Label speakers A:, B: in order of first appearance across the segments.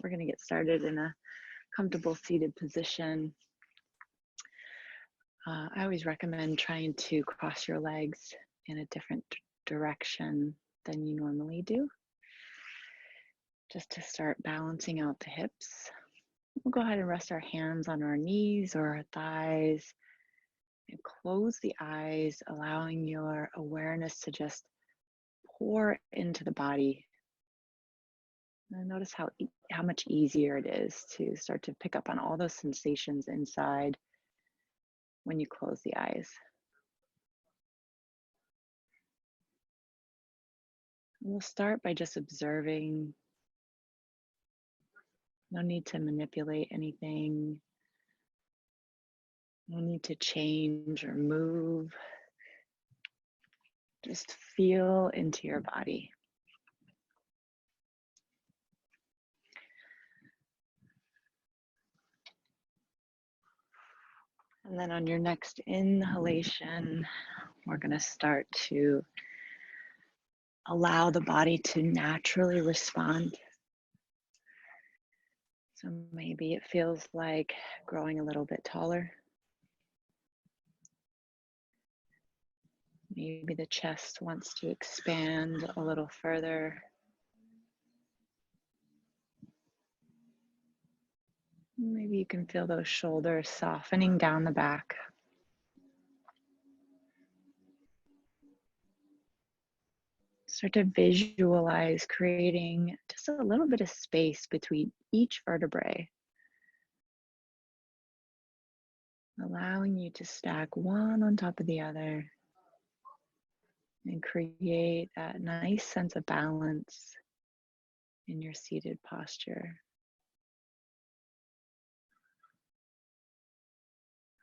A: We're going to get started in a comfortable seated position. I always recommend trying to cross your legs in a different direction than you normally do, just to start balancing out the hips. We'll go ahead and rest our hands on our knees or our thighs and close the eyes, allowing your awareness to just pour into the body. And notice how much easier it is to start to pick up on all those sensations inside when you close the eyes. And we'll start by just observing. No need to manipulate anything. No need to change or move. Just feel into your body. And then on your next inhalation, we're going to start to allow the body to naturally respond. So maybe it feels like growing a little bit taller. Maybe the chest wants to expand a little further. Maybe you can feel those shoulders softening down the back. Start to visualize creating just a little bit of space between each vertebrae, allowing you to stack one on top of the other and create that nice sense of balance in your seated posture.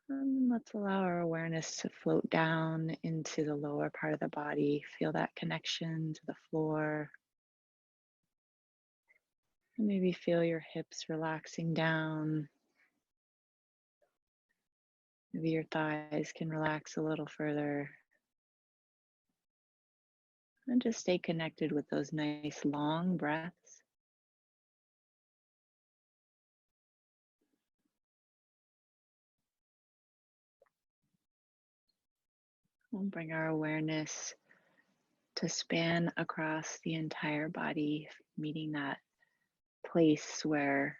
A: And let's allow our awareness to float down into the lower part of the body. Feel that connection to the floor. And maybe feel your hips relaxing down. Maybe your thighs can relax a little further. And just stay connected with those nice long breaths. We'll bring our awareness to span across the entire body, meeting that place where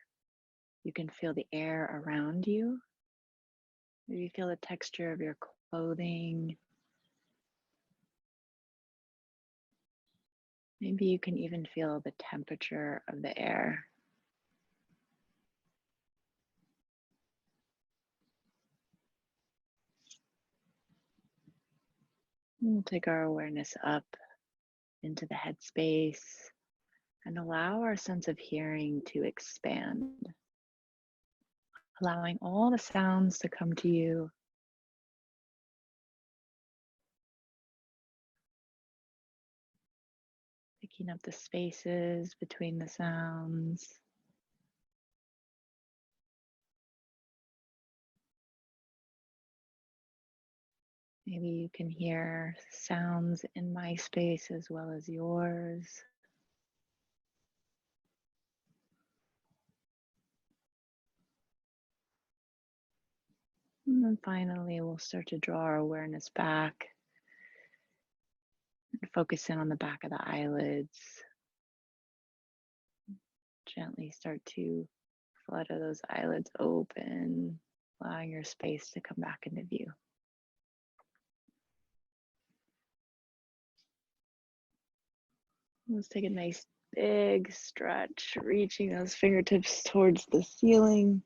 A: you can feel the air around you. Maybe feel the texture of your clothing. Maybe you can even feel the temperature of the air. We'll take our awareness up into the headspace and allow our sense of hearing to expand, allowing all the sounds to come to you. Picking up the spaces between the sounds. Maybe you can hear sounds in my space as well as yours. And then finally, we'll start to draw our awareness back and focus in on the back of the eyelids. Gently start to flutter those eyelids open, allowing your space to come back into view. Let's take a nice big stretch, reaching those fingertips towards the ceiling.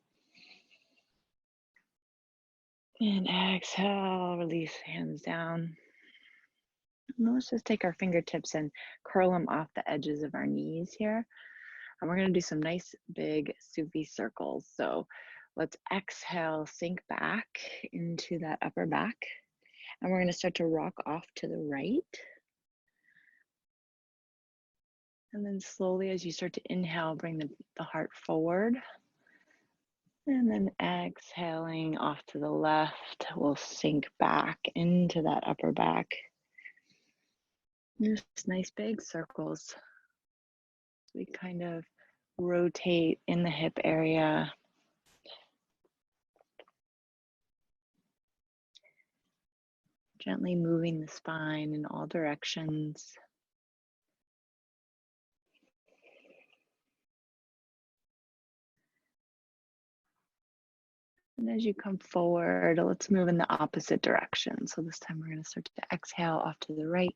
A: And exhale, release hands down. And let's just take our fingertips and curl them off the edges of our knees here. And we're going to do some nice big Sufi circles. So let's exhale, sink back into that upper back. And we're going to start to rock off to the right. And then slowly, as you start to inhale, bring the heart forward. And then exhaling off to the left, we'll sink back into that upper back. Just nice big circles. We kind of rotate in the hip area. Gently moving the spine in all directions. And as you come forward, let's move in the opposite direction. So this time we're going to start to exhale off to the right,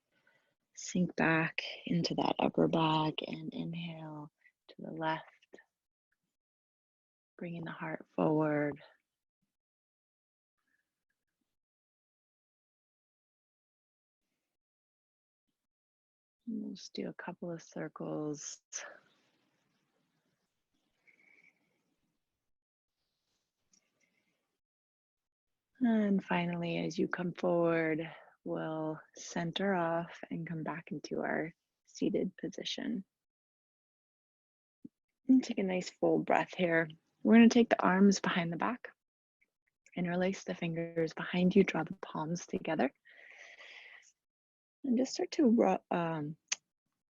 A: sink back into that upper back, and inhale to the left, bringing the heart forward. And we'll just do a couple of circles. And finally, as you come forward, we'll center off and come back into our seated position. And take a nice full breath here. We're going to take the arms behind the back, interlace the fingers behind you, draw the palms together, and just start to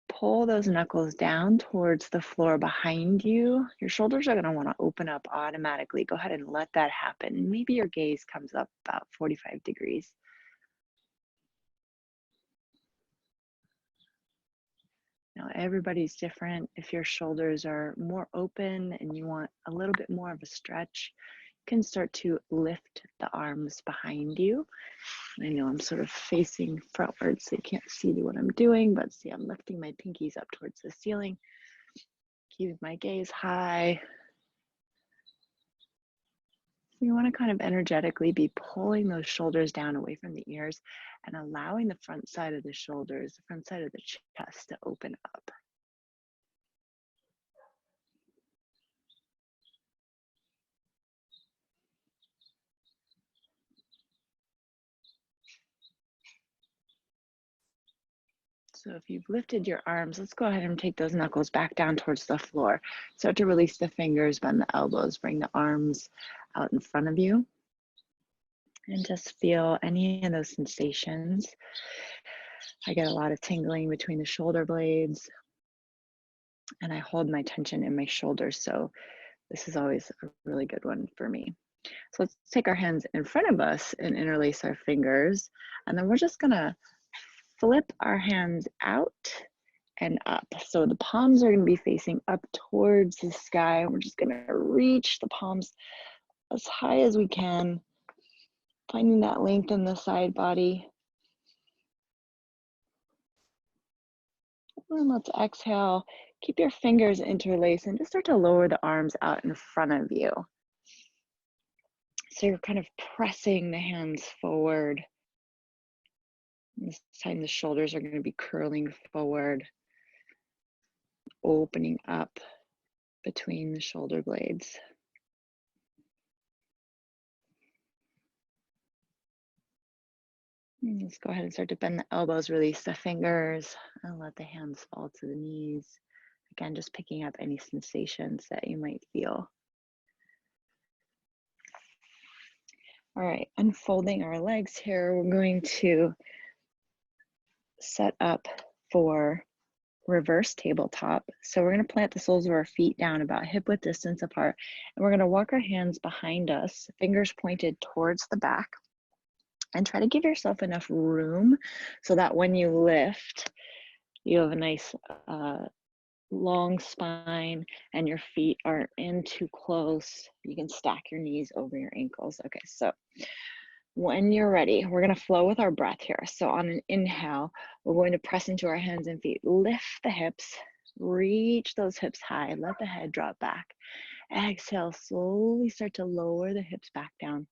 A: pull those knuckles down towards the floor behind you. Your shoulders are going to want to open up automatically. Go ahead and let that happen. Maybe your gaze comes up about 45 degrees. Now, everybody's different. If your shoulders are more open and you want a little bit more of a stretch, you can start to lift the arms behind you. I know I'm sort of facing frontwards, so you can't see what I'm doing, but see, I'm lifting my pinkies up towards the ceiling, keeping my gaze high. You want to kind of energetically be pulling those shoulders down away from the ears and allowing the front side of the shoulders, the front side of the chest to open up. So if you've lifted your arms, let's go ahead and take those knuckles back down towards the floor. Start to release the fingers, bend the elbows, bring the arms out in front of you. And just feel any of those sensations. I get a lot of tingling between the shoulder blades, and I hold my tension in my shoulders. So this is always a really good one for me. So let's take our hands in front of us and interlace our fingers. And then we're just gonna flip our hands out and up. So the palms are going to be facing up towards the sky. We're just going to reach the palms as high as we can, finding that length in the side body. And let's exhale. Keep your fingers interlaced and just start to lower the arms out in front of you. So you're kind of pressing the hands forward. This time the shoulders are going to be curling forward, opening up between the shoulder blades. And let's go ahead and start to bend the elbows, release the fingers, and let the hands fall to the knees. Again, just picking up any sensations that you might feel. All right, unfolding our legs here, we're going to set up for reverse tabletop. So we're going to plant the soles of our feet down about hip width distance apart, and we're going to walk our hands behind us, fingers pointed towards the back, and try to give yourself enough room so that when you lift, you have a nice long spine and your feet aren't in too close. You can stack your knees over your ankles. Okay, so when you're ready, we're going to flow with our breath here. So on an inhale, we're going to press into our hands and feet, lift the hips, reach those hips high, let the head drop back. Exhale, slowly start to lower the hips back down.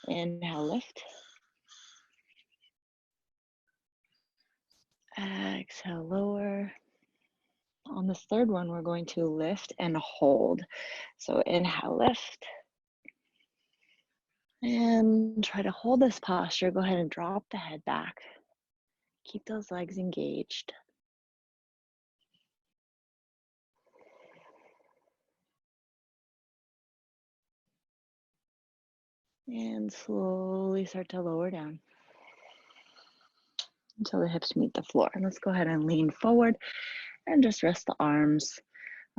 A: Inhale, lift. Exhale, lower. On this third one, we're going to lift and hold. So inhale, lift. And try to hold this posture. Go ahead and drop the head back. Keep those legs engaged. And slowly start to lower down. until the hips meet the floor. And let's go ahead and lean forward and just rest the arms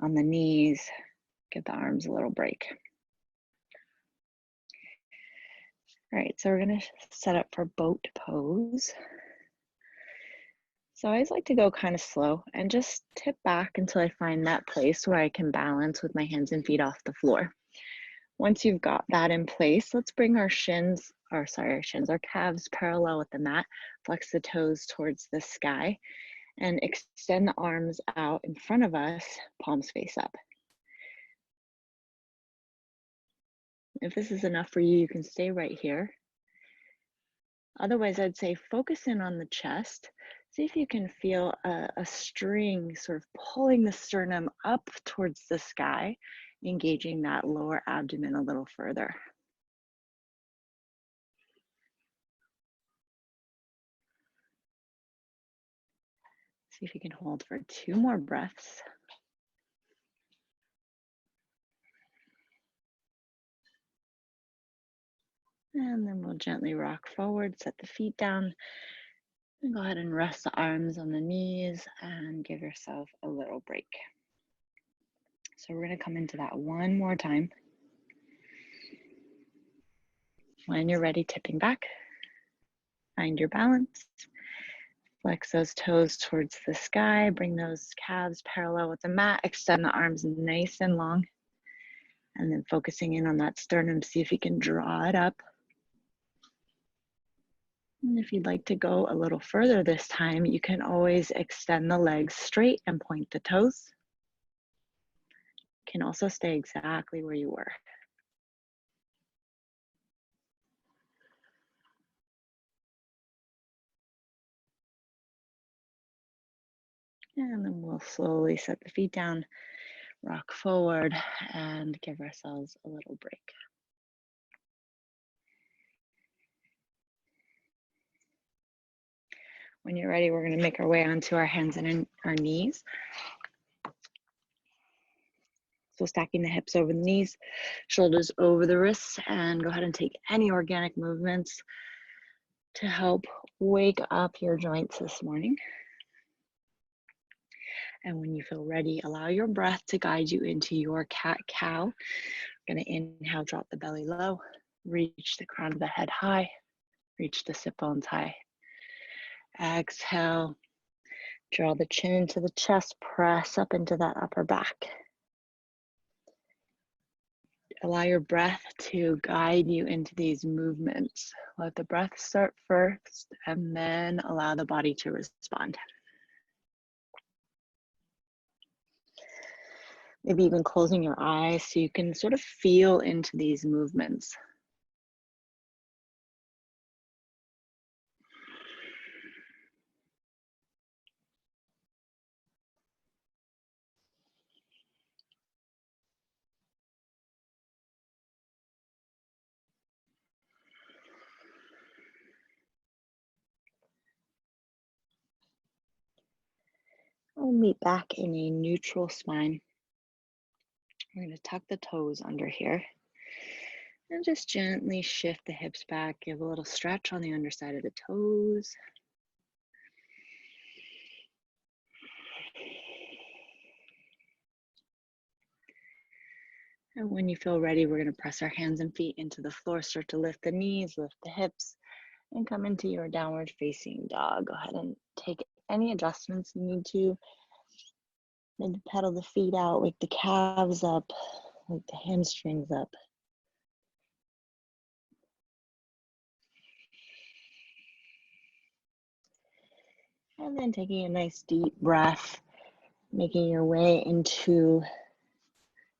A: on the knees. Give the arms a little break. All right, so we're gonna set up for boat pose. So I always like to go kind of slow and just tip back until I find that place where I can balance with my hands and feet off the floor. Once you've got that in place, let's bring our our calves parallel with the mat, flex the toes towards the sky, and extend the arms out in front of us, palms face up. If this is enough for you, you can stay right here. Otherwise, I'd say focus in on the chest. See if you can feel a string sort of pulling the sternum up towards the sky, engaging that lower abdomen a little further. See if you can hold for 2 more breaths. And then we'll gently rock forward, set the feet down, and go ahead and rest the arms on the knees and give yourself a little break. So we're going to come into that one more time. When you're ready, tipping back, find your balance. Flex those toes towards the sky, bring those calves parallel with the mat, extend the arms nice and long, and then focusing in on that sternum, see if you can draw it up. And if you'd like to go a little further this time, you can always extend the legs straight and point the toes. You can also stay exactly where you were. And then we'll slowly set the feet down, rock forward, and give ourselves a little break. When you're ready, we're going to make our way onto our hands and our knees. So stacking the hips over the knees, shoulders over the wrists, and go ahead and take any organic movements to help wake up your joints this morning. And when you feel ready, allow your breath to guide you into your cat-cow. We're going to inhale, drop the belly low, reach the crown of the head high, reach the sit bones high. Exhale, draw the chin into the chest, press up into that upper back. Allow your breath to guide you into these movements. Let the breath start first and then allow the body to respond. Maybe even closing your eyes so you can sort of feel into these movements. We'll meet back in a neutral spine. We're going to tuck the toes under here and just gently shift the hips back. Give a little stretch on the underside of the toes. And when you feel ready, we're going to press our hands and feet into the floor, start to lift the knees, lift the hips, and come into your downward facing dog. Go ahead and take any adjustments you need to. Maybe pedal the feet out, wake the calves up, wake the hamstrings up. And then taking a nice deep breath, making your way into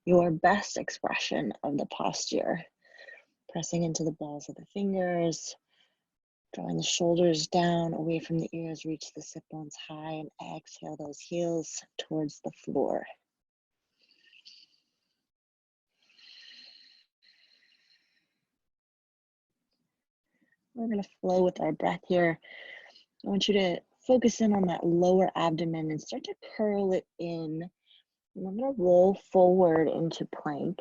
A: your best expression of the posture. Pressing into the balls of the fingers, drawing the shoulders down away from the ears, reach the sit bones high, and exhale those heels towards the floor. We're going to flow with our breath here. I want you to focus in on that lower abdomen and start to curl it in. And I'm going to roll forward into plank.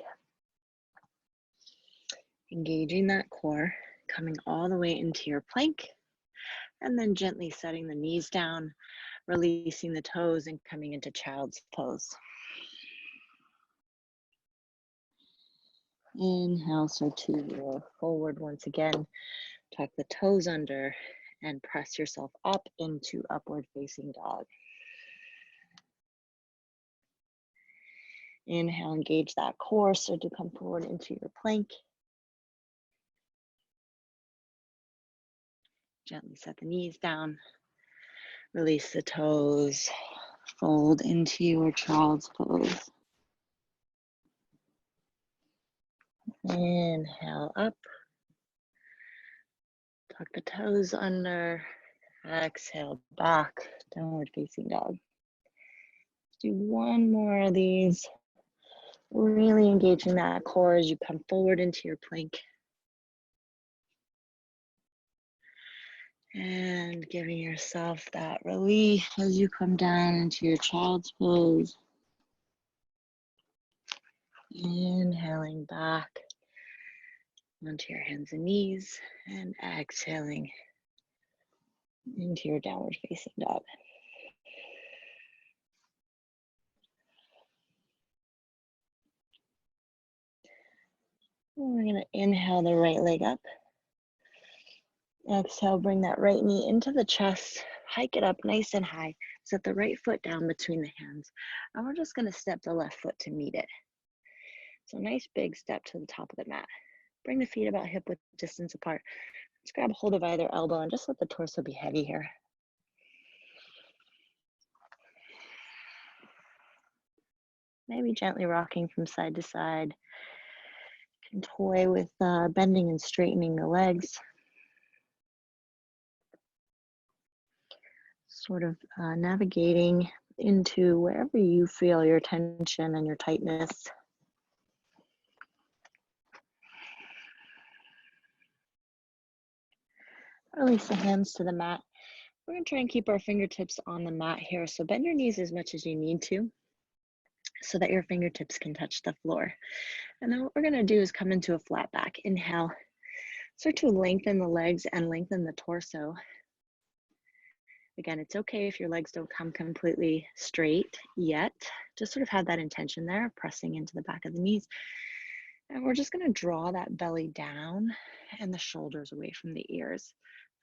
A: Engaging that core, coming all the way into your plank. And then gently setting the knees down, releasing the toes and coming into child's pose. Inhale, so to forward once again. Tuck the toes under and press yourself up into upward facing dog. Inhale, engage that core, so to come forward into your plank. Gently set the knees down, release the toes, fold into your child's pose. Inhale up, tuck the toes under, exhale back, downward facing dog. Let's do one more of these, really engaging that core as you come forward into your plank. And giving yourself that relief as you come down into your child's pose. Inhaling back onto your hands and knees and exhaling into your downward facing dog. And we're going to inhale the right leg up. Exhale, bring that right knee into the chest, hike it up nice and high. Set the right foot down between the hands. And we're just going to step the left foot to meet it. So nice big step to the top of the mat. Bring the feet about hip width distance apart. Let's grab hold of either elbow and just let the torso be heavy here. Maybe gently rocking from side to side. You can toy with bending and straightening the legs. Sort of navigating into wherever you feel your tension and your tightness. Release the hands to the mat. We're going to try and keep our fingertips on the mat here. So bend your knees as much as you need to so that your fingertips can touch the floor. And then what we're going to do is come into a flat back. Inhale. Start to lengthen the legs and lengthen the torso. Again, it's okay if your legs don't come completely straight yet. Just sort of have that intention there, pressing into the back of the knees. And we're just going to draw that belly down and the shoulders away from the ears,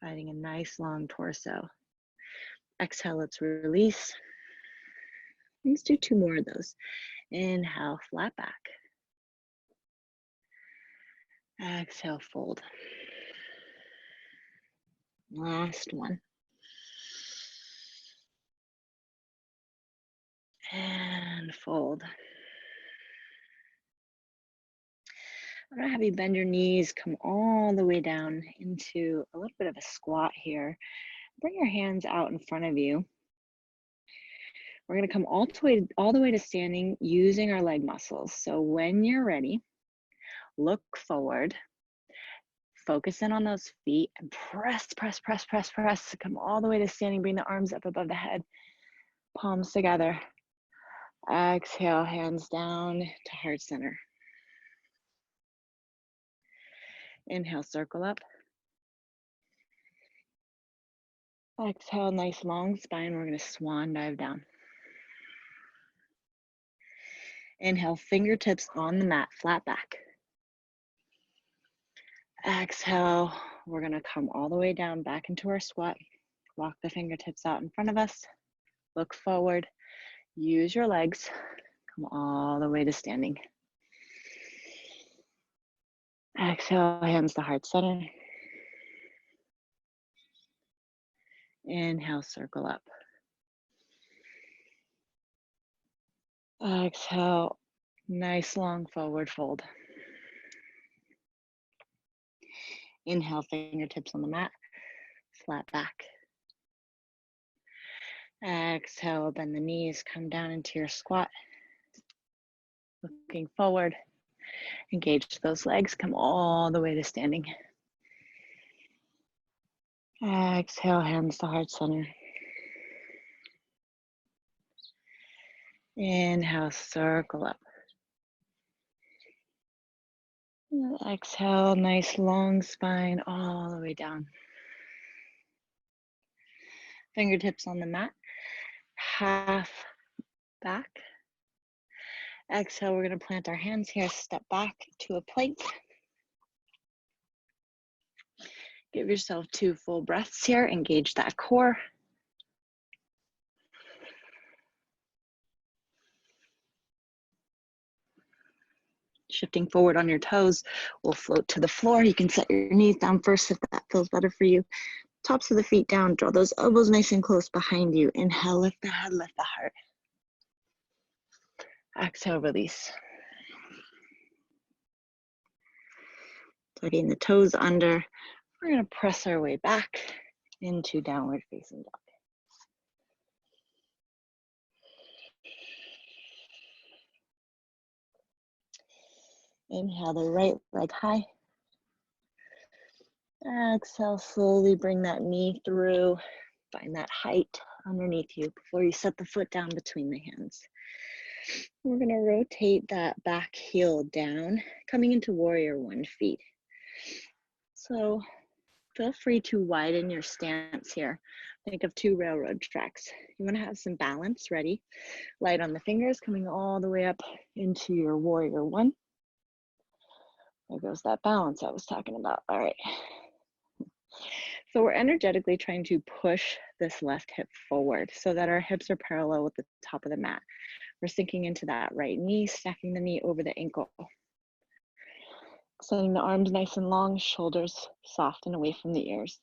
A: finding a nice long torso. Exhale, let's release. Let's do 2 more of those. Inhale, flat back. Exhale, fold. Last one. And fold. I'm going to have you bend your knees, come all the way down into a little bit of a squat here. Bring your hands out in front of you. We're going to come all the way to standing using our leg muscles. So when you're ready, look forward, focus in on those feet and press, press, press, press, press. Come all the way to standing, bring the arms up above the head, palms together. Exhale, hands down to heart center. Inhale, circle up. Exhale, nice long spine. We're going to swan dive down. Inhale, fingertips on the mat, flat back. Exhale, we're going to come all the way down back into our squat. Walk the fingertips out in front of us. Look forward. Use your legs. Come all the way to standing. Exhale, hands to heart center. Inhale, circle up. Exhale, nice long forward fold. Inhale, fingertips on the mat, flat back. Exhale, bend the knees, come down into your squat. Looking forward, engage those legs, come all the way to standing. Exhale, hands to heart center. Inhale, circle up. Exhale, nice long spine all the way down. Fingertips on the mat, half back. Exhale, we're going to plant our hands here, step back to a plank. Give yourself 2 full breaths here, engage that core. Shifting forward on your toes, we'll float to the floor. You can set your knees down first if that feels better for you. Tops of the feet down, draw those elbows nice and close behind you. Inhale, lift the head, lift the heart. Exhale, release. Tucking the toes under. We're going to press our way back into downward facing dog. Inhale the right leg high. Exhale, slowly bring that knee through. Find that height underneath you before you set the foot down between the hands. We're going to rotate that back heel down, coming into warrior 1 feet. So feel free to widen your stance here. Think of 2 railroad tracks. You want to have some balance ready. Light on the fingers, coming all the way up into your warrior 1. There goes that balance I was talking about. All right. So we're energetically trying to push this left hip forward so that our hips are parallel with the top of the mat. We're sinking into that right knee, stacking the knee over the ankle. Extending the arms nice and long, shoulders soft and away from the ears.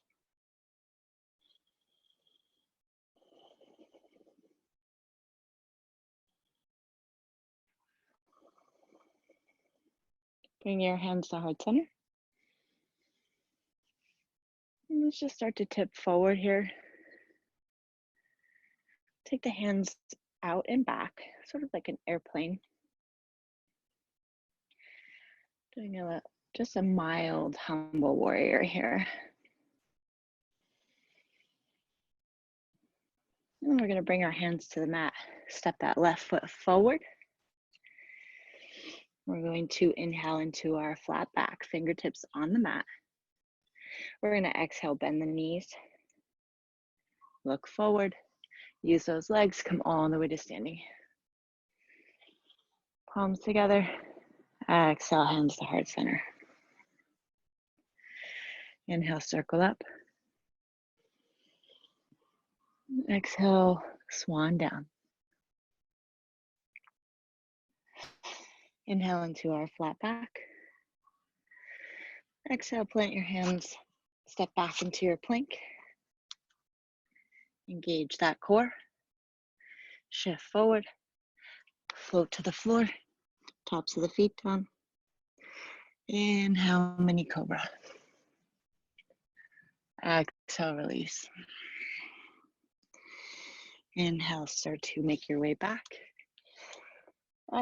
A: Bring your hands to heart center. And let's just start to tip forward here. Take the hands out and back, sort of like an airplane. Doing just a mild, humble warrior here. And we're going to bring our hands to the mat. Step that left foot forward. We're going to inhale into our flat back, fingertips on the mat. We're going to exhale, bend the knees. Look forward. Use those legs, come all the way to standing. Palms together. Exhale, hands to heart center. Inhale, circle up. Exhale, swan down. Inhale into our flat back. Exhale, plant your hands, step back into your plank. Engage that core. Shift forward. Float to the floor. Tops of the feet down. Inhale, mini cobra. Exhale, release. Inhale, start to make your way back.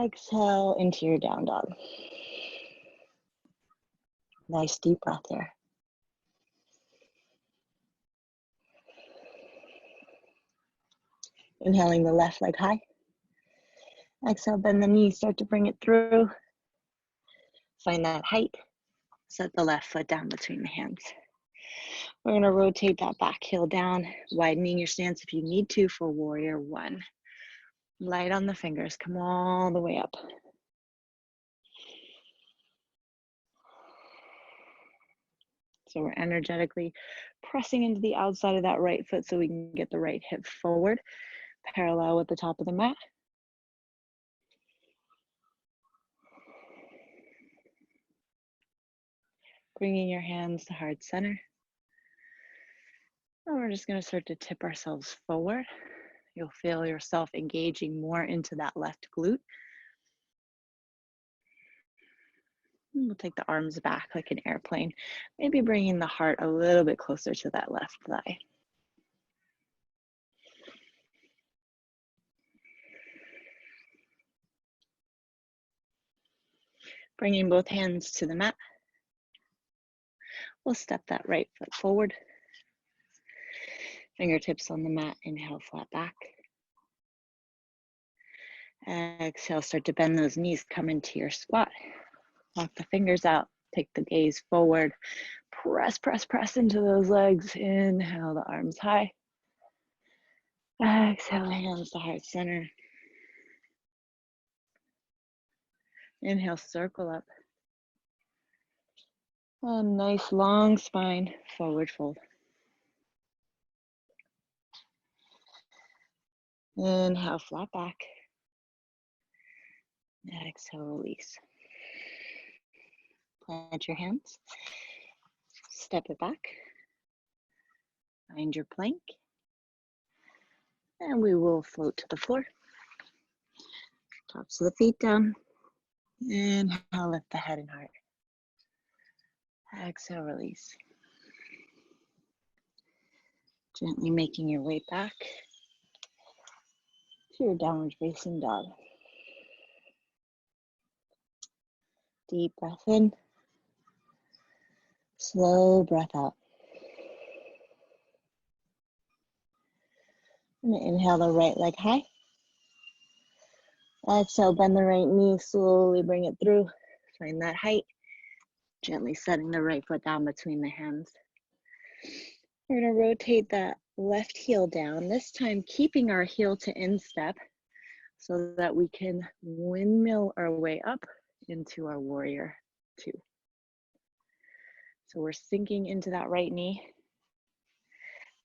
A: Exhale into your down dog. Nice deep breath there. Inhaling the left leg high. Exhale, bend the knees, start to bring it through. Find that height. Set the left foot down between the hands. We're going to rotate that back heel down, widening your stance if you need to for warrior 1. Light on the fingers, come all the way up. So we're energetically pressing into the outside of that right foot so we can get the right hip forward, parallel with the top of the mat. Bringing your hands to heart center. And we're just going to start to tip ourselves forward. You'll feel yourself engaging more into that left glute. And we'll take the arms back like an airplane, maybe bringing the heart a little bit closer to that left thigh. Bringing both hands to the mat. We'll step that right foot forward. Fingertips on the mat, inhale, flat back. Exhale, start to bend those knees, come into your squat. Lock the fingers out, take the gaze forward. Press, press, press into those legs. Inhale, the arms high. Exhale, hands to heart center. Inhale, circle up. A nice long spine, forward fold. Inhale, flat back. Exhale, release. Plant your hands. Step it back. Find your plank. And we will float to the floor. Tops of the feet down. Inhale, lift the head and heart. Exhale, release. Gently making your way back to your downward facing dog. Deep breath in. Slow breath out. I'm going to inhale the right leg high. Exhale, bend the right knee, slowly bring it through. Find that height. Gently setting the right foot down between the hands. We're going to rotate that left heel down, this time keeping our heel to instep so that we can windmill our way up into our warrior two. So we're sinking into that right knee.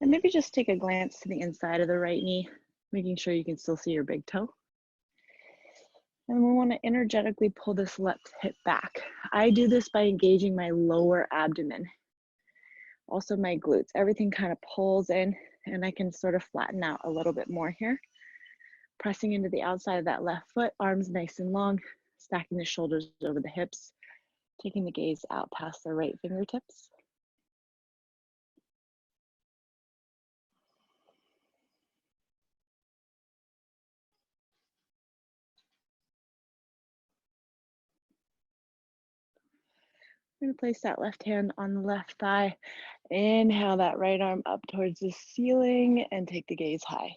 A: And maybe just take a glance to the inside of the right knee, making sure you can still see your big toe. And we want to energetically pull this left hip back. I do this by engaging my lower abdomen. Also my glutes, everything kind of pulls in and I can sort of flatten out a little bit more here. Pressing into the outside of that left foot, arms nice and long, stacking the shoulders over the hips, taking the gaze out past the right fingertips. I'm going to place that left hand on the left thigh. Inhale that right arm up towards the ceiling and take the gaze high.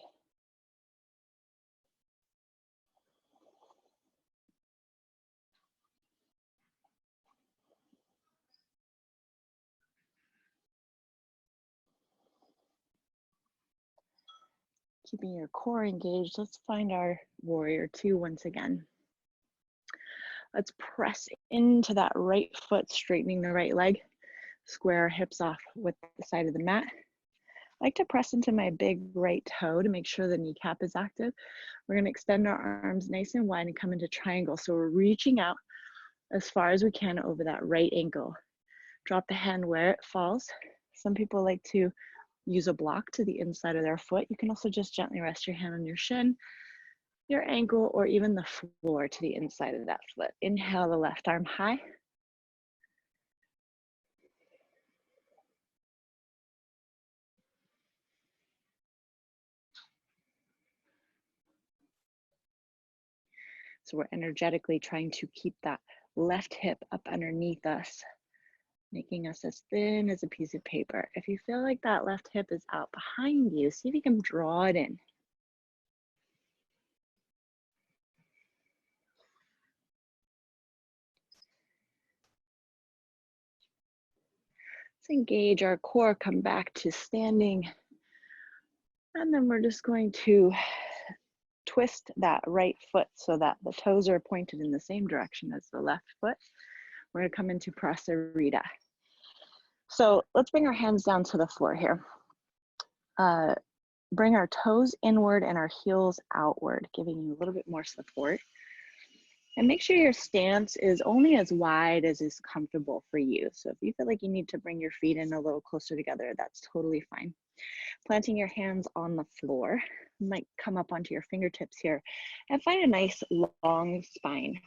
A: Keeping your core engaged, let's find our warrior two once again. Let's press into that right foot, straightening the right leg. Square our hips off with the side of the mat. I like to press into my big right toe to make sure the kneecap is active. We're going to extend our arms nice and wide and come into triangle. So we're reaching out as far as we can over that right ankle. Drop the hand where it falls. Some people like to use a block to the inside of their foot. You can also just gently rest your hand on your shin, your ankle, or even the floor to the inside of that foot. Inhale the left arm high. So we're energetically trying to keep that left hip up underneath us, making us as thin as a piece of paper. If you feel like that left hip is out behind you, see if you can draw it in. Let's engage our core, come back to standing. And then we're just going to twist that right foot so that the toes are pointed in the same direction as the left foot. We're going to come into Prasarita. So let's bring our hands down to the floor here. Bring our toes inward and our heels outward, giving you a little bit more support. And make sure your stance is only as wide as is comfortable for you. So if you feel like you need to bring your feet in a little closer together, that's totally fine. Planting your hands on the floor, you might come up onto your fingertips here and find a nice long spine.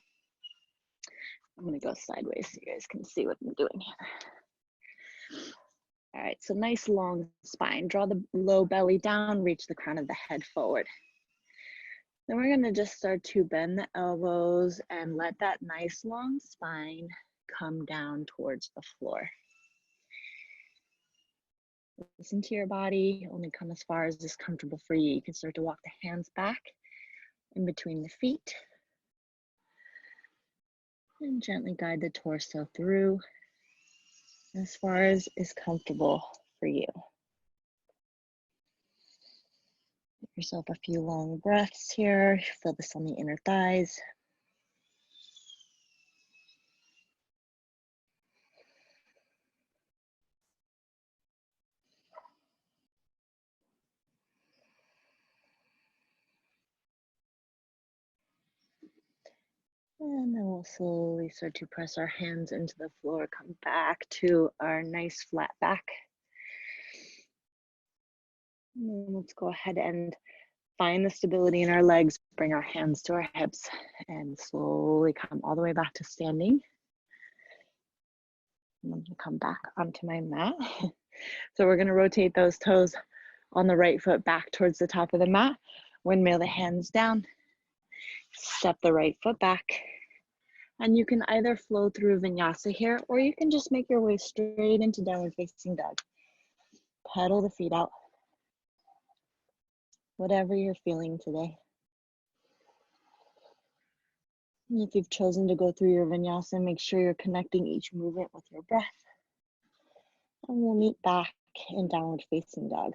A: I'm gonna go sideways so you guys can see what I'm doing here. All right, so nice long spine. Draw the low belly down, reach the crown of the head forward. Then we're gonna just start to bend the elbows and let that nice long spine come down towards the floor. Listen to your body, only come as far as is comfortable for you. You can start to walk the hands back in between the feet and gently guide the torso through as far as is comfortable for you. Yourself a few long breaths here. Feel this on the inner thighs. And then we'll slowly start to press our hands into the floor, come back to our nice flat back. And then let's go ahead and find the stability in our legs, bring our hands to our hips, and slowly come all the way back to standing. I'm going to come back onto my mat. So we're going to rotate those toes on the right foot back towards the top of the mat. Windmill the hands down. Step the right foot back. And you can either flow through vinyasa here, or you can just make your way straight into downward facing dog. Pedal the feet out. Whatever you're feeling today. And if you've chosen to go through your vinyasa, make sure you're connecting each movement with your breath. And we'll meet back in downward facing dog.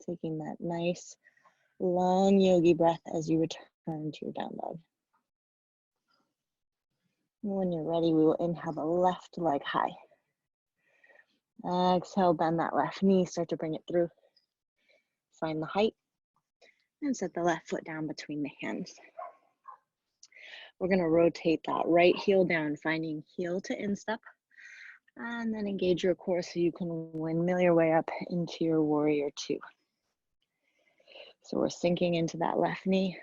A: Taking that nice, long yogi breath as you return to your down dog. And when you're ready, we will inhale the left leg high. Exhale, bend that left knee, start to bring it through. Find the height and set the left foot down between the hands. We're going to rotate that right heel down, finding heel to instep, and then engage your core so you can windmill your way up into your warrior two. So we're sinking into that left knee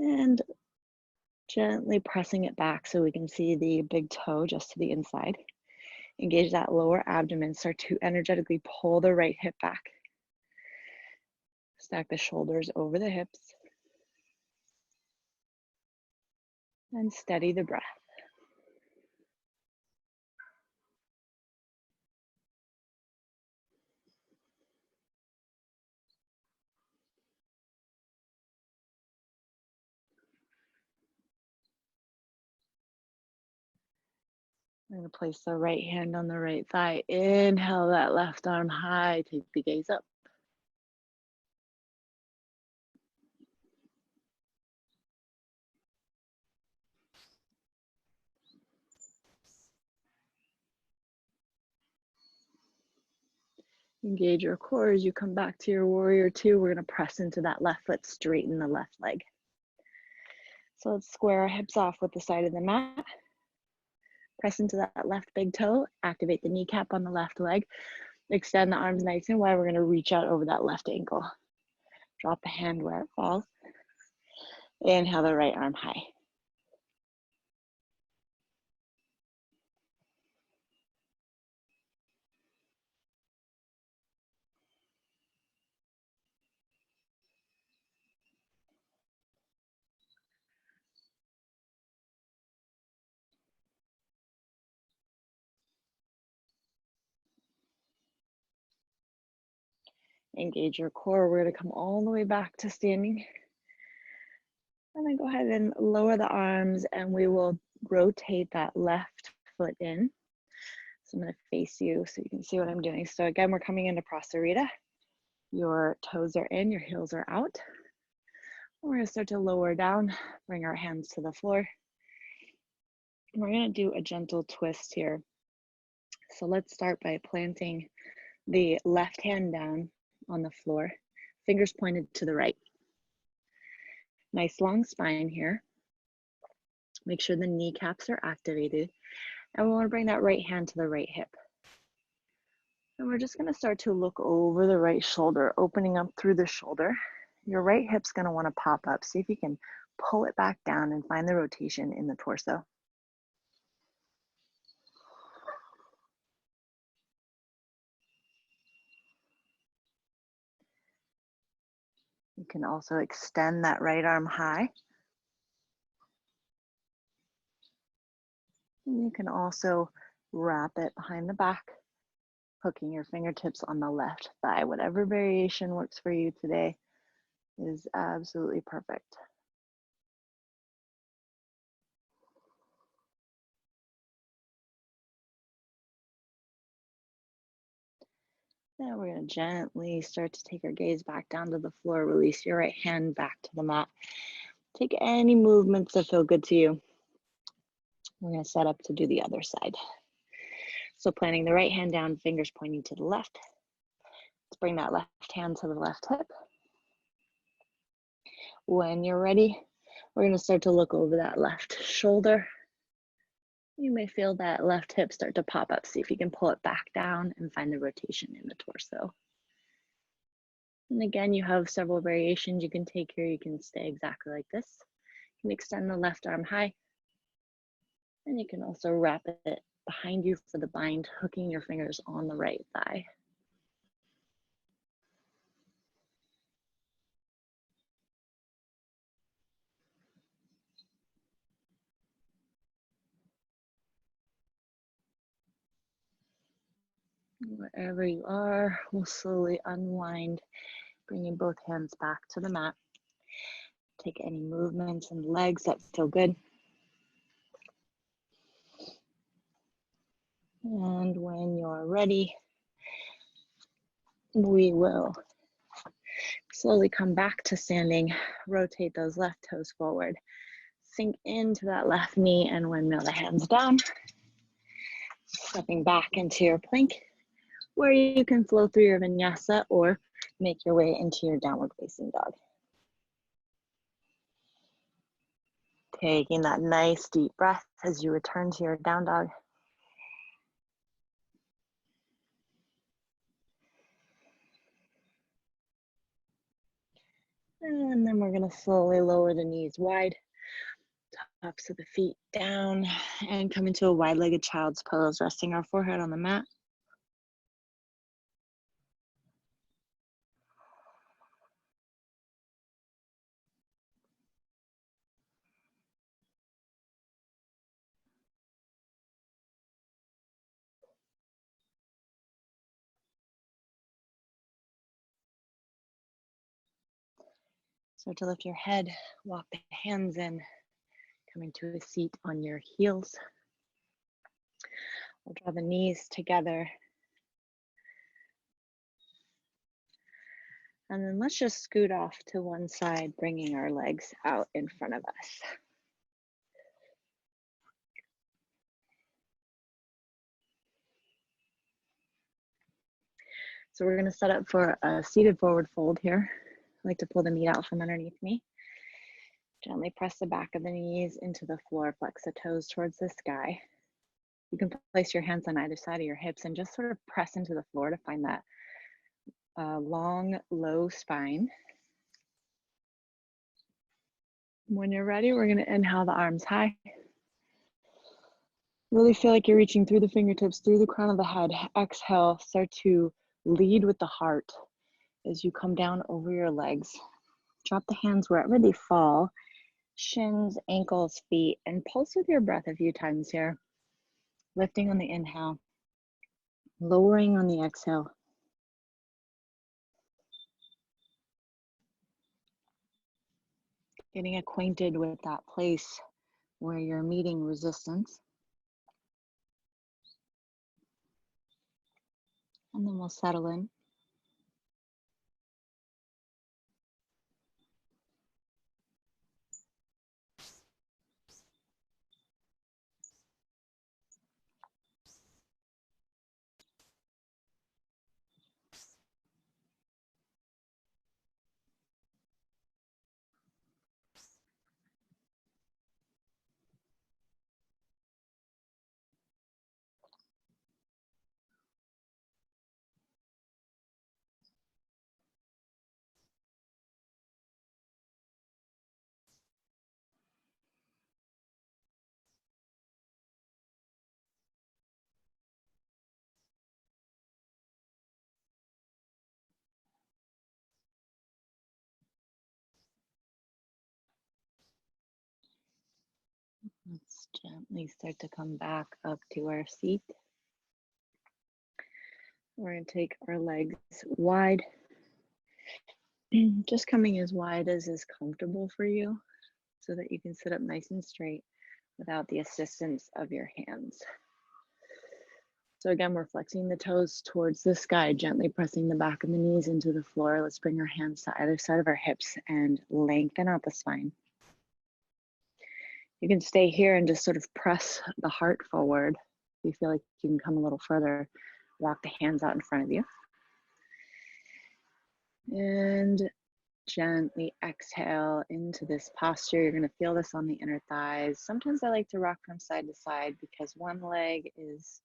A: and gently pressing it back so we can see the big toe just to the inside. Engage that lower abdomen, start to energetically pull the right hip back. Stack the shoulders over the hips. And steady the breath. I'm going to place the right hand on the right thigh. Inhale that left arm high. Take the gaze up. Engage your core as you come back to your warrior two. We're going to press into that left foot, straighten the left leg. So let's square our hips off with the side of the mat. Press into that left big toe. Activate the kneecap on the left leg. Extend the arms nice and wide. We're going to reach out over that left ankle. Drop the hand where it falls. Inhale the right arm high. Engage your core. We're going to come all the way back to standing. And then go ahead and lower the arms and we will rotate that left foot in. So I'm going to face you so you can see what I'm doing. So again, we're coming into Prasarita. Your toes are in, your heels are out. We're going to start to lower down, bring our hands to the floor. And we're going to do a gentle twist here. So let's start by planting the left hand down on the floor, fingers pointed to the right. Nice long spine here. Make sure the kneecaps are activated. And we want to bring that right hand to the right hip. And we're just going to start to look over the right shoulder, opening up through the shoulder. Your right hip's going to want to pop up. See if you can pull it back down and find the rotation in the torso. You can also extend that right arm high. And you can also wrap it behind the back, hooking your fingertips on the left thigh. Whatever variation works for you today is absolutely perfect. Then we're going to gently start to take our gaze back down to the floor. Release your right hand back to the mat. Take any movements that feel good to you. We're going to set up to do the other side. So planting the right hand down, fingers pointing to the left. Let's bring that left hand to the left hip. When you're ready, we're going to start to look over that left shoulder. You may feel that left hip start to pop up. See if you can pull it back down and find the rotation in the torso. And again, you have several variations you can take here. You can stay exactly like this. You can extend the left arm high. And you can also wrap it behind you for the bind, hooking your fingers on the right thigh. Wherever you are, we'll slowly unwind, bringing both hands back to the mat. Take any movements in the legs that feel good. And when you're ready, we will slowly come back to standing, rotate those left toes forward, sink into that left knee and windmill the hands down, stepping back into your plank, where you can flow through your vinyasa or make your way into your downward facing dog. Taking that nice deep breath as you return to your down dog. And then we're gonna slowly lower the knees wide, tops of the feet down, and come into a wide-legged child's pose, resting our forehead on the mat. Start to lift your head, walk the hands in, coming to a seat on your heels. We'll draw the knees together. And then let's just scoot off to one side, bringing our legs out in front of us. So we're gonna set up for a seated forward fold here. I like to pull the meat out from underneath me. Gently press the back of the knees into the floor, flex the toes towards the sky. You can place your hands on either side of your hips and just sort of press into the floor to find that long, low spine. When you're ready, we're gonna inhale the arms high. Really feel like you're reaching through the fingertips, through the crown of the head. Exhale, start to lead with the heart as you come down over your legs. Drop the hands wherever they fall, shins, ankles, feet, and pulse with your breath a few times here. Lifting on the inhale, lowering on the exhale. Getting acquainted with that place where you're meeting resistance. And then we'll settle in. Let's gently start to come back up to our seat. We're going to take our legs wide, just coming as wide as is comfortable for you so that you can sit up nice and straight without the assistance of your hands. So again, we're flexing the toes towards the sky, gently pressing the back of the knees into the floor. Let's bring our hands to either side of our hips and lengthen out the spine. You can stay here and just sort of press the heart forward. If you feel like you can come a little further, walk the hands out in front of you. And gently exhale into this posture. You're going to feel this on the inner thighs. Sometimes I like to rock from side to side because one leg is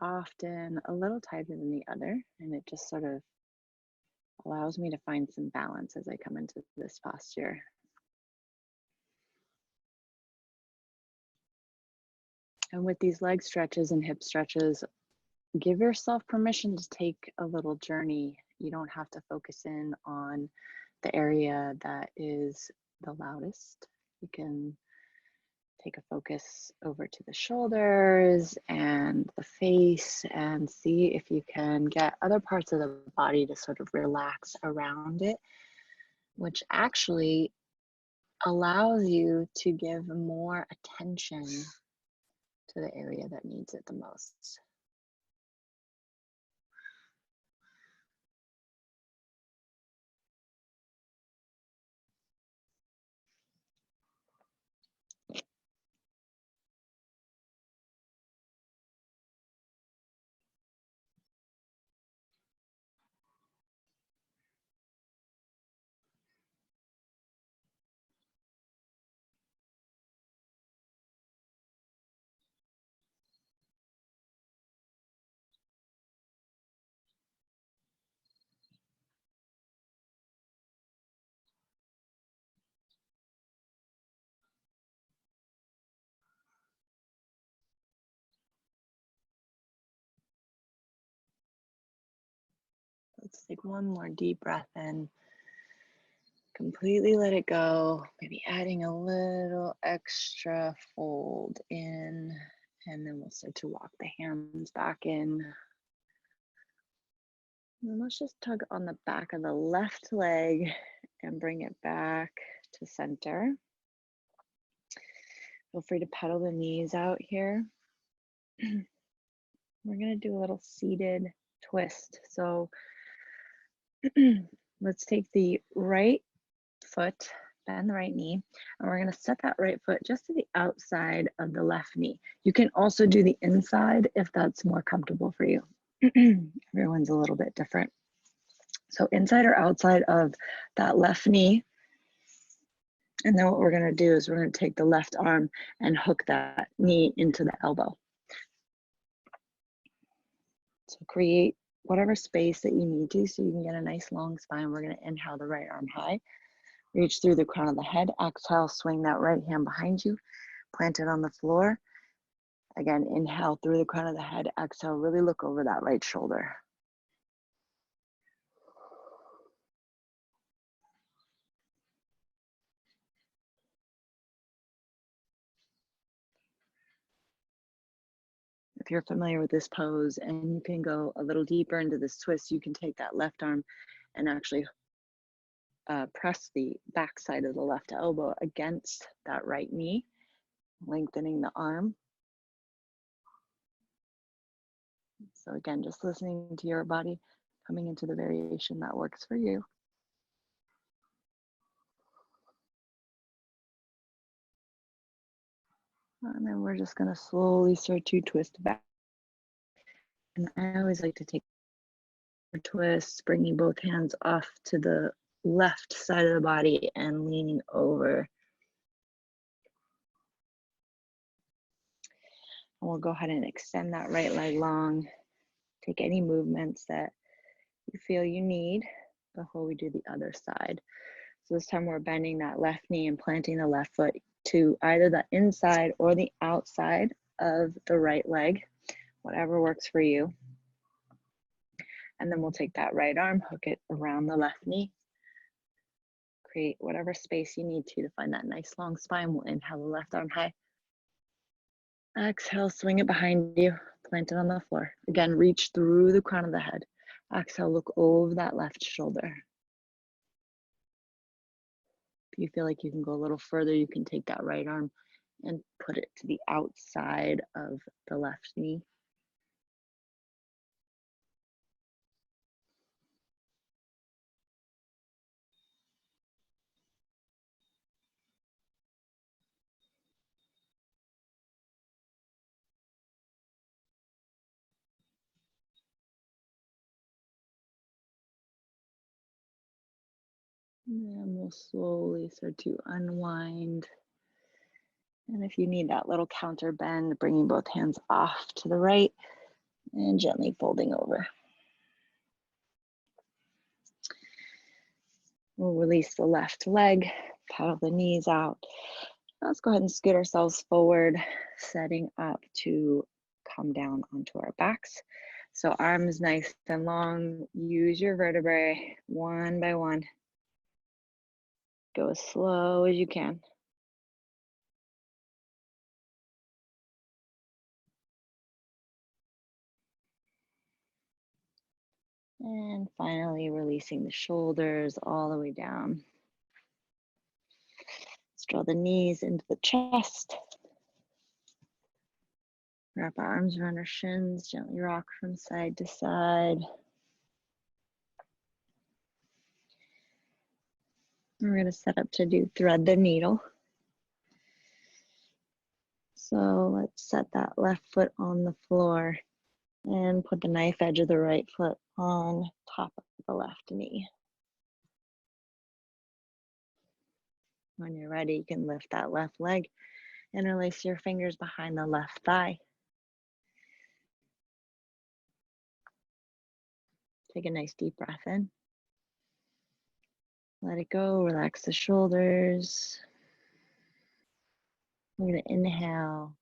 A: often a little tighter than the other, and it just sort of allows me to find some balance as I come into this posture. And with these leg stretches and hip stretches, give yourself permission to take a little journey. You don't have to focus in on the area that is the loudest. You can take a focus over to the shoulders and the face and see if you can get other parts of the body to sort of relax around it, which actually allows you to give more attention to the area that needs it the most. Let's take one more deep breath in. Completely let it go. Maybe adding a little extra fold in, and then we'll start to walk the hands back in. And let's just tug on the back of the left leg and bring it back to center. Feel free to pedal the knees out here. We're going to do a little seated twist. So let's take the right foot, bend the right knee, and we're going to set that right foot just to the outside of the left knee. You can also do the inside if that's more comfortable for you. Everyone's a little bit different. So inside or outside of that left knee. And then what we're going to do is we're going to take the left arm and hook that knee into the elbow. So create whatever space that you need to so you can get a nice long spine. We're going to inhale the right arm high, reach through the crown of the head, exhale, swing that right hand behind you, plant it on the floor. Again, inhale through the crown of the head, exhale, really look over that right shoulder. If you're familiar with this pose and you can go a little deeper into this twist, you can take that left arm and actually press the back side of the left elbow against that right knee, lengthening the arm. So again, just listening to your body, coming into the variation that works for you. And then we're just going to slowly start to twist back. And I always like to take twists, bringing both hands off to the left side of the body and leaning over. And we'll go ahead and extend that right leg long. Take any movements that you feel you need before we do the other side. So this time we're bending that left knee and planting the left foot to either the inside or the outside of the right leg, whatever works for you. And then we'll take that right arm, hook it around the left knee. Create whatever space you need to find that nice long spine. We'll inhale the left arm high. Exhale, swing it behind you, plant it on the floor. Again, reach through the crown of the head. Exhale, look over that left shoulder. If you feel like you can go a little further, you can take that right arm and put it to the outside of the left knee. And we'll slowly start to unwind. And if you need that little counter bend, bringing both hands off to the right and gently folding over. We'll release the left leg, paddle the knees out. Let's go ahead and scoot ourselves forward, setting up to come down onto our backs. So arms nice and long, use your vertebrae one by one. Go as slow as you can. And finally, releasing the shoulders all the way down. Let's draw the knees into the chest. Wrap our arms around our shins, gently rock from side to side. We're going to set up to do thread the needle. So let's set that left foot on the floor and put the knife edge of the right foot on top of the left knee. When you're ready, you can lift that left leg, interlace your fingers behind the left thigh. Take a nice deep breath in. Let it go, relax the shoulders. We're going to inhale.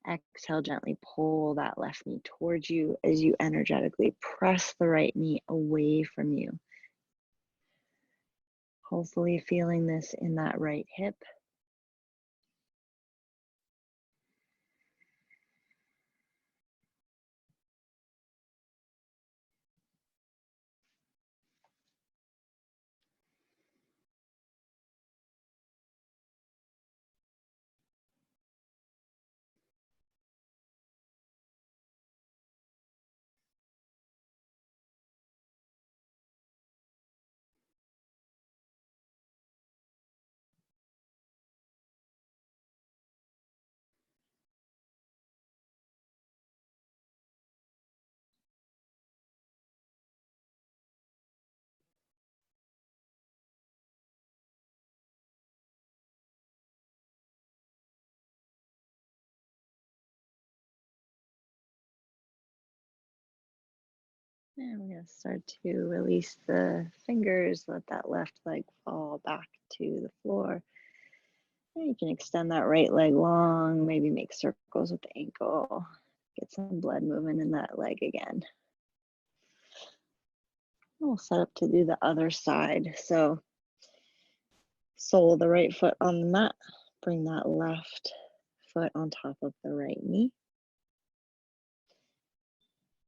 A: Exhale, gently pull that left knee towards you as you energetically press the right knee away from you. Hopefully feeling this in that right hip. And we're going to start to release the fingers, let that left leg fall back to the floor. And you can extend that right leg long, maybe make circles with the ankle, get some blood moving in that leg again. We'll set up to do the other side. So sole of the right foot on the mat, bring that left foot on top of the right knee.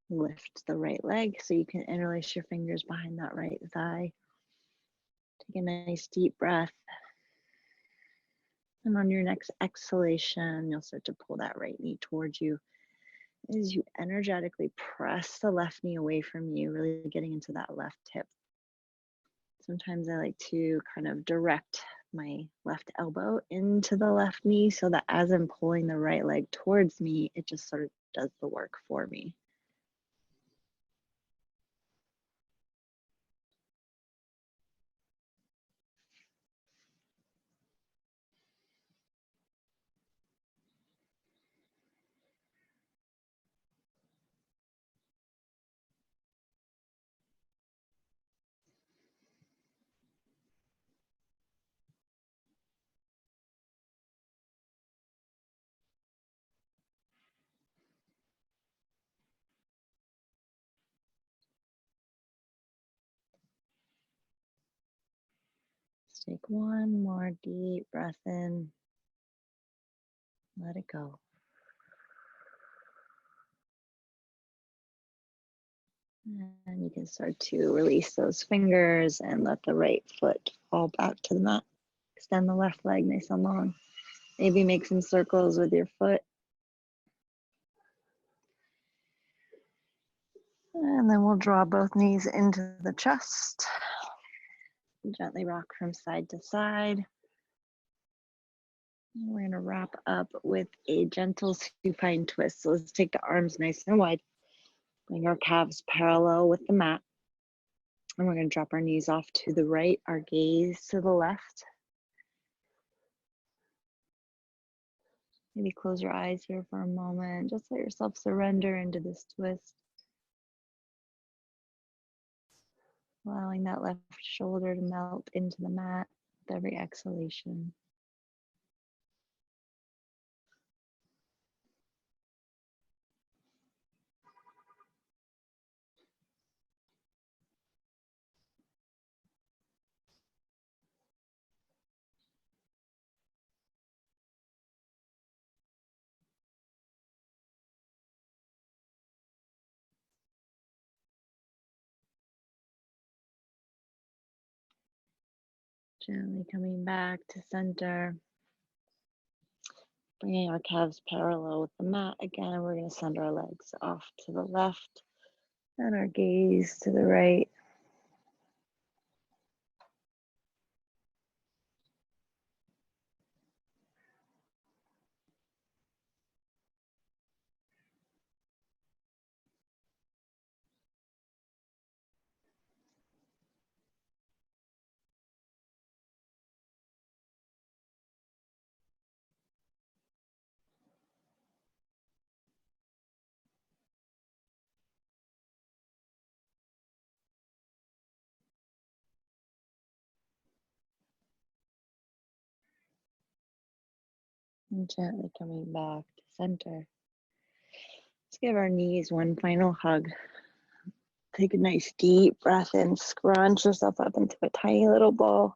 A: Lift the right leg so you can interlace your fingers behind that right thigh. Take a nice deep breath. And on your next exhalation, you'll start to pull that right knee towards you as you energetically press the left knee away from you, really getting into that left hip. Sometimes I like to kind of direct my left elbow into the left knee so that as I'm pulling the right leg towards me, it just sort of does the work for me. Let's take one more deep breath in. Let it go. And you can start to release those fingers and let the right foot fall back to the mat. Extend the left leg nice and long. Maybe make some circles with your foot. And then we'll draw both knees into the chest. Gently rock from side to side. And we're going to wrap up with a gentle supine twist. So let's take the arms nice and wide. Bring our calves parallel with the mat. And we're going to drop our knees off to the right, our gaze to the left. Maybe close your eyes here for a moment. Just let yourself surrender into this twist. Allowing that left shoulder to melt into the mat with every exhalation. Gently coming back to center. Bringing our calves parallel with the mat again. We're going to send our legs off to the left and our gaze to the right. And gently coming back to center. Let's give our knees one final hug. Take a nice deep breath in, scrunch yourself up into a tiny little ball.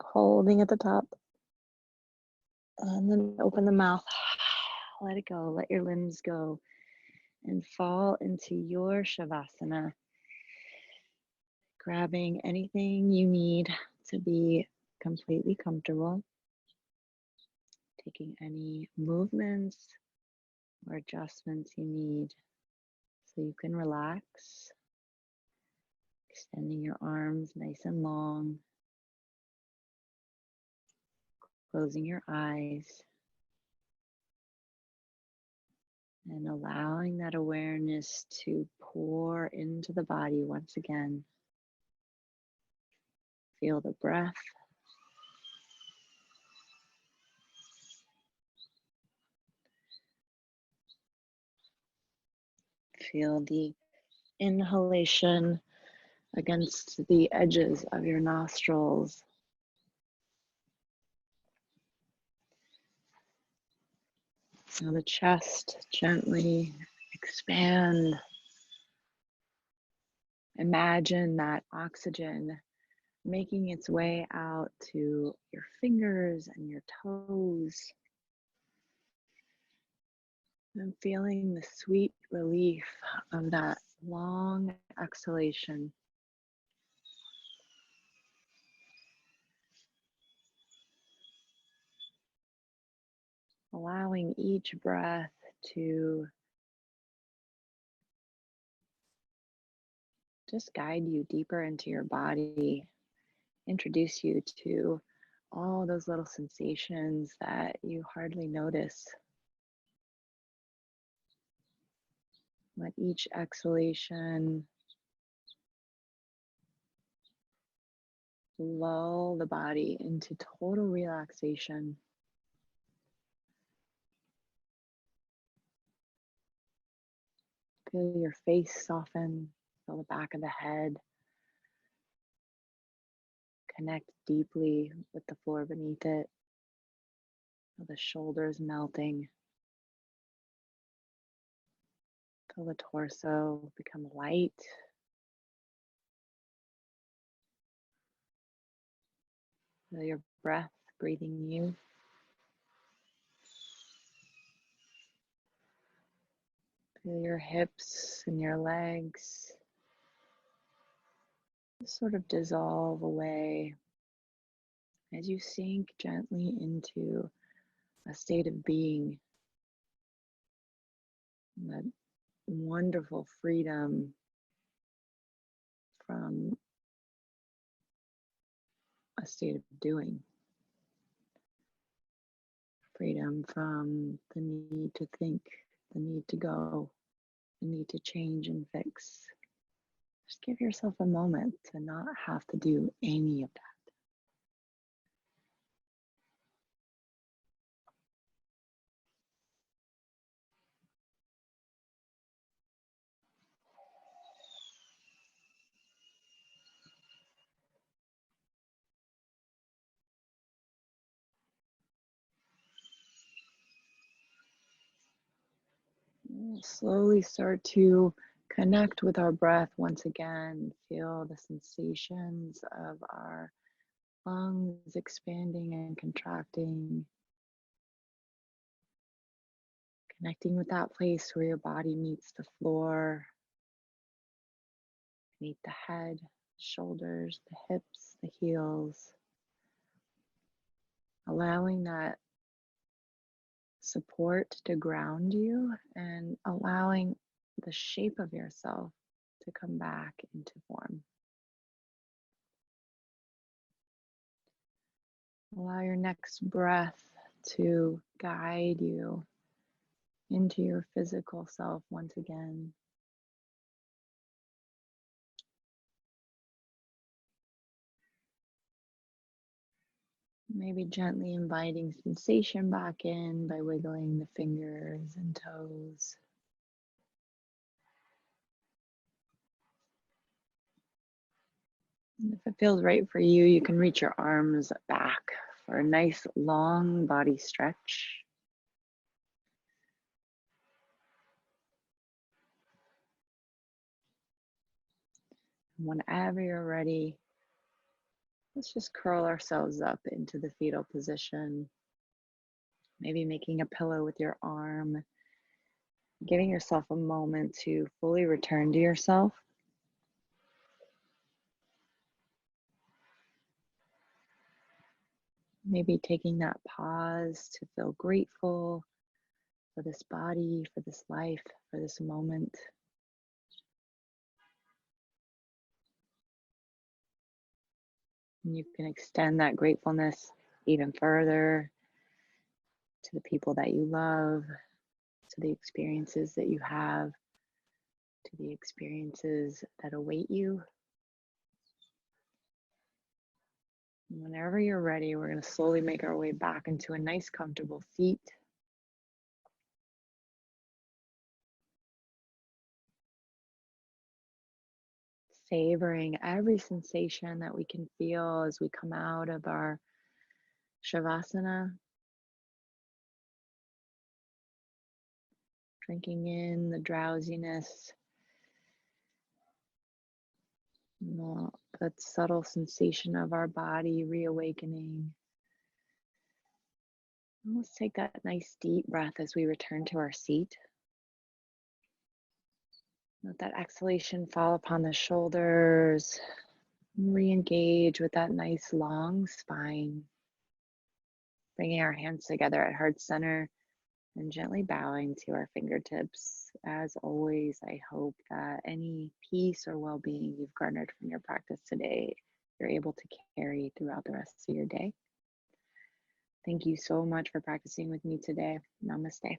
A: Holding at the top. And then open the mouth. Let it go. Let your limbs go. And fall into your Shavasana. Grabbing anything you need to be completely comfortable. Taking any movements or adjustments you need so you can relax. Extending your arms nice and long. Closing your eyes. And allowing that awareness to pour into the body once again. Feel the breath. Feel the inhalation against the edges of your nostrils. Feel the chest gently expand. Imagine that oxygen making its way out to your fingers and your toes. And feeling the sweet relief of that long exhalation. Allowing each breath to just guide you deeper into your body, introduce you to all those little sensations that you hardly notice. Let each exhalation lull the body into total relaxation. Feel your face soften, feel the back of the head. Connect deeply with the floor beneath it. Feel the shoulders melting. Feel the torso become light. Feel your breath breathing you. Feel your hips and your legs sort of dissolve away as you sink gently into a state of being. That wonderful freedom from a state of doing. Freedom from the need to think, the need to go, the need to change and fix. Just give yourself a moment to not have to do any of that. We'll slowly start to connect with our breath once again. Feel the sensations of our lungs expanding and contracting. Connecting with that place where your body meets the floor, meet the head, shoulders, the hips, the heels. Allowing that support to ground you and allowing the shape of yourself to come back into form. Allow your next breath to guide you into your physical self once again. Maybe gently inviting sensation back in by wiggling the fingers and toes. And if it feels right for you, you can reach your arms back for a nice long body stretch. Whenever you're ready, let's just curl ourselves up into the fetal position. Maybe making a pillow with your arm, giving yourself a moment to fully return to yourself. Maybe taking that pause to feel grateful for this body, for this life, for this moment. And you can extend that gratefulness even further to the people that you love, to the experiences that you have, to the experiences that await you. And whenever you're ready, we're going to slowly make our way back into a nice, comfortable seat. Savoring every sensation that we can feel as we come out of our Shavasana. Drinking in the drowsiness, that subtle sensation of our body reawakening. And let's take that nice deep breath as we return to our seat. Let that exhalation fall upon the shoulders. Re-engage with that nice long spine. Bringing our hands together at heart center and gently bowing to our fingertips. As always, I hope that any peace or well-being you've garnered from your practice today, you're able to carry throughout the rest of your day. Thank you so much for practicing with me today. Namaste.